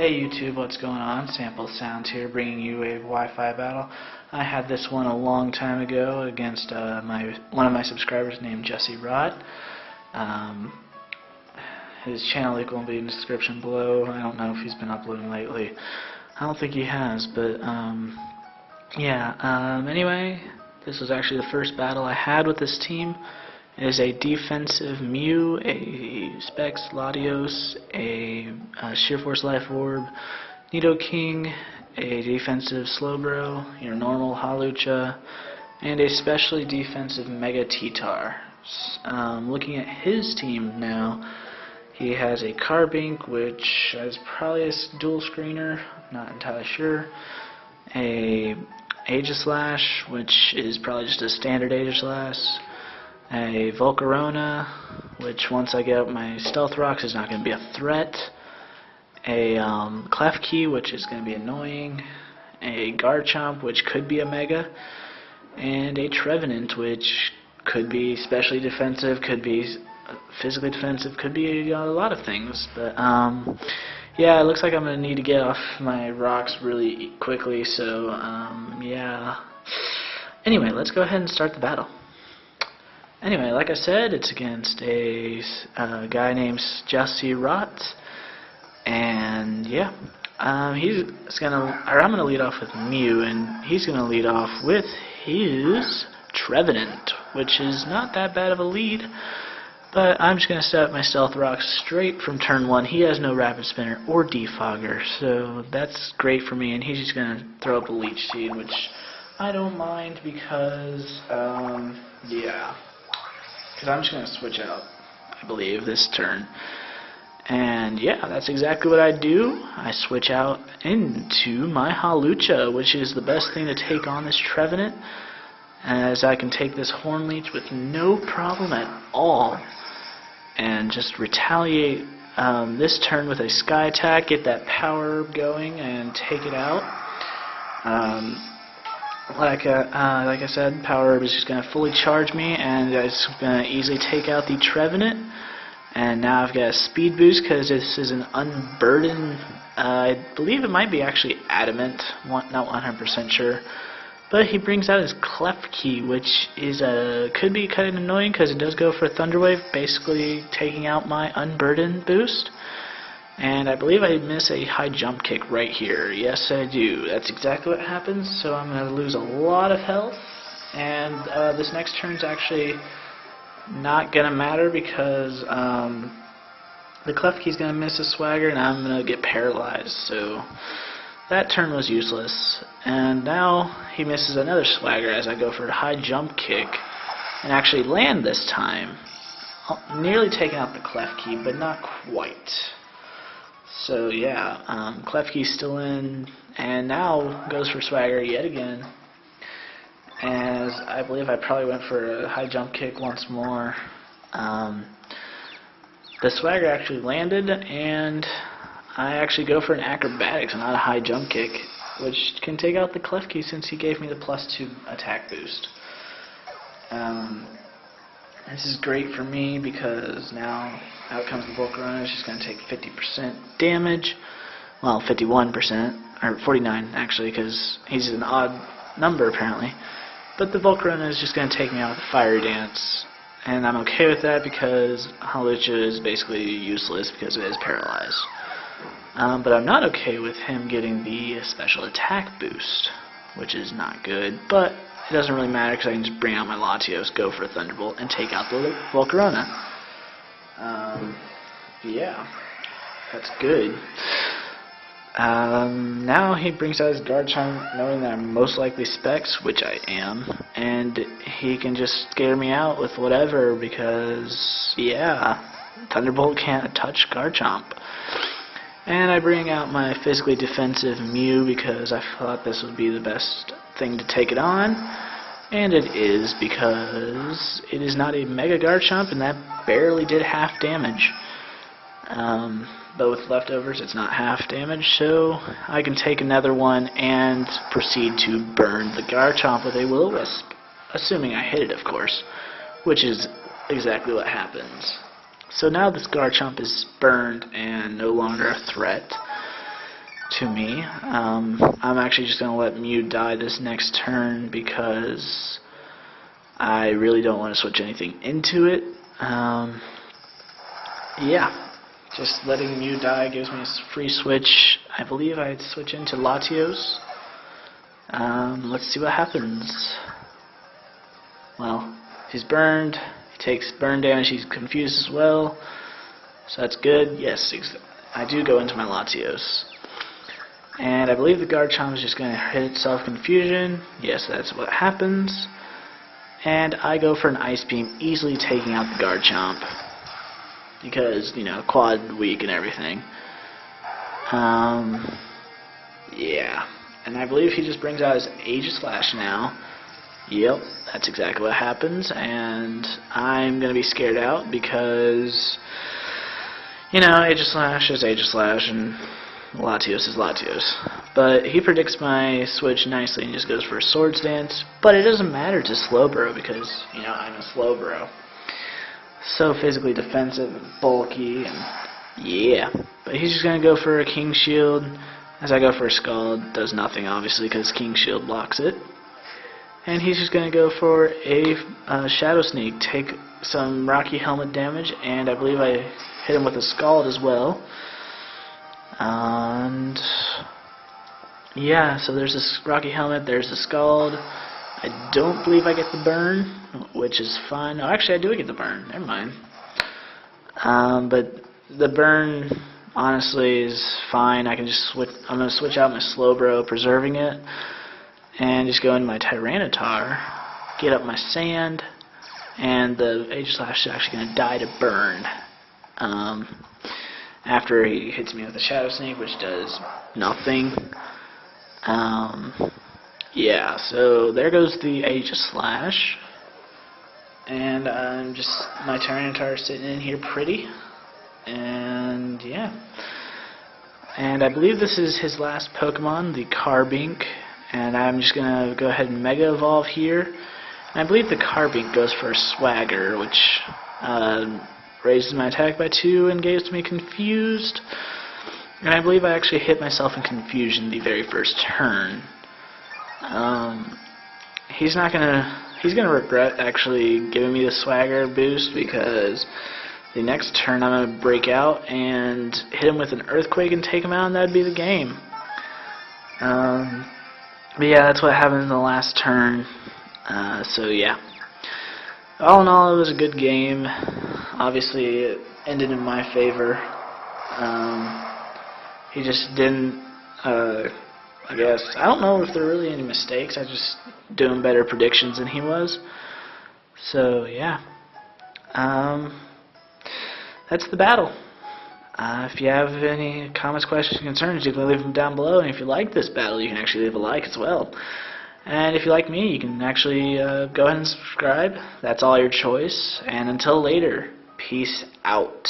Hey YouTube, what's going on? SampleSounds here, bringing you a Wi-Fi battle. I had this one a long time ago against one of my subscribers named JussieRot. His channel link will be in the description below. I don't know if he's been uploading lately. I don't think he has, but anyway, this was actually the first battle I had with this team. It is a defensive Mew, a Specs Latios, a Sheer Force Life Orb, Nidoking, a defensive Slowbro, your normal Hawlucha, and a specially defensive Mega T-Tar. Looking at his team now, he has a Carbink, which is probably a dual screener, not entirely sure, a Aegislash, which is probably just a standard Aegislash, a Volcarona, which once I get up my Stealth Rocks is not going to be a threat, a Klefki, which is going to be annoying, a Garchomp, which could be a Mega, and a Trevenant, which could be specially defensive, could be physically defensive, could be a lot of things. But yeah, it looks like I'm going to need to get off my rocks really quickly, so yeah. Anyway, let's go ahead and start the battle. Anyway, like I said, it's against a guy named JussieRot, and yeah, I'm gonna lead off with Mew, and he's gonna lead off with his Trevenant, which is not that bad of a lead. But I'm just gonna set up my Stealth Rocks straight from turn 1. He has no Rapid Spinner or Defogger, so that's great for me, and he's just gonna throw up a Leech Seed, which I don't mind because yeah. I'm just going to switch out, I believe, this turn. And yeah, that's exactly what I do. I switch out into my Hawlucha, which is the best thing to take on this Trevenant, as I can take this Horn Leech with no problem at all, and just retaliate this turn with a Sky Attack, get that power going, and take it out. Like I said, Power Herb is just going to fully charge me, and it's going to easily take out the Trevenant. And now I've got a speed boost because this is an unburdened. I believe it might be actually adamant, not 100% sure. But he brings out his Klefki, which is could be kind of annoying because it does go for a Thunder Wave, basically taking out my unburdened boost. And I believe I miss a high jump kick right here. Yes, I do. That's exactly what happens. So I'm going to lose a lot of health. And this next turn's actually not going to matter because the Klefki's going to miss a Swagger and I'm going to get paralyzed. So that turn was useless. And now he misses another Swagger as I go for a high jump kick and actually land this time. Nearly taking out the Klefki, but not quite. So yeah, Klefki's still in, and now goes for Swagger yet again, as I believe I probably went for a high jump kick once more. The Swagger actually landed, and I actually go for an Acrobatics and not a high jump kick, which can take out the Klefki since he gave me the +2 attack boost. This is great for me because now out comes the Volcarona. She's going to take 50% damage. Well, 51%, or 49 actually, because he's an odd number apparently. But the Volcarona is just going to take me out with the Fiery Dance. And I'm okay with that because Hawlucha is basically useless because it is paralyzed. But I'm not okay with him getting the special attack boost, which is not good. But it doesn't really matter because I can just bring out my Latios, go for a Thunderbolt, and take out the Volcarona. Yeah, that's good. Now he brings out his Garchomp, knowing that I'm most likely Specs, which I am, and he can just scare me out with whatever because, yeah, Thunderbolt can't touch Garchomp. And I bring out my physically defensive Mew because I thought this would be the best thing to take it on, and it is because it is not a Mega Garchomp, and that barely did half damage. But with leftovers, it's not half damage, so I can take another one and proceed to burn the Garchomp with a Will-O-Wisp, assuming I hit it, of course, which is exactly what happens. So now this Garchomp is burned and no longer a threat. to me. I'm actually just going to let Mew die this next turn because I really don't want to switch anything into it. Yeah, just letting Mew die gives me a free switch. I believe I'd switch into Latios. Let's see what happens. Well, he's burned. He takes burn damage. He's confused as well. So that's good. Yes, I do go into my Latios. And I believe the Garchomp is just going to hit itself confusion. Yes, that's what happens. And I go for an Ice Beam, easily taking out the Garchomp. Because, you know, quad weak and everything. Yeah. And I believe he just brings out his Aegislash now. Yep, that's exactly what happens. And I'm going to be scared out because, you know, Aegislash is Aegislash and Latios is Latios. But he predicts my switch nicely and just goes for a Swords Dance. But it doesn't matter to Slowbro because, you know, I'm a Slowbro. So physically defensive and bulky and yeah. But he's just going to go for a King Shield. As I go for a Scald, does nothing obviously because King Shield blocks it. And he's just going to go for a Shadow Sneak, take some Rocky Helmet damage, and I believe I hit him with a Scald as well. And yeah, so there's this Rocky Helmet, there's the Scald. I don't believe I get the burn, which is fine. Oh, actually, I do get the burn. Never mind. But the burn, honestly, is fine. I can just switch. I'm going to switch out my Slowbro, preserving it, and just go into my Tyranitar, get up my Sand, and the Aegislash is actually going to die to burn. After he hits me with the Shadow Sneak, which does nothing. Yeah, so there goes the Aegislash. And I'm just, my Tyranitar sitting in here pretty. And yeah. And I believe this is his last Pokemon, the Carbink. And I'm just going to go ahead and Mega Evolve here. And I believe the Carbink goes for a Swagger, which raises my attack by 2 and gives me Confused. And I believe I actually hit myself in Confusion the very first turn. He's gonna regret actually giving me the Swagger boost because the next turn I'm gonna break out and hit him with an Earthquake and take him out, and that'd be the game. But yeah, that's what happened in the last turn. So yeah. All in all, it was a good game. Obviously, it ended in my favor. He just didn't, I guess, I don't know if there were really any mistakes. I just doing better predictions than he was. So, yeah. That's the battle. If you have any comments, questions, concerns, you can leave them down below. And if you like this battle, you can actually leave a like as well. And if you like me, you can actually go ahead and subscribe. That's all your choice. And until later, peace out.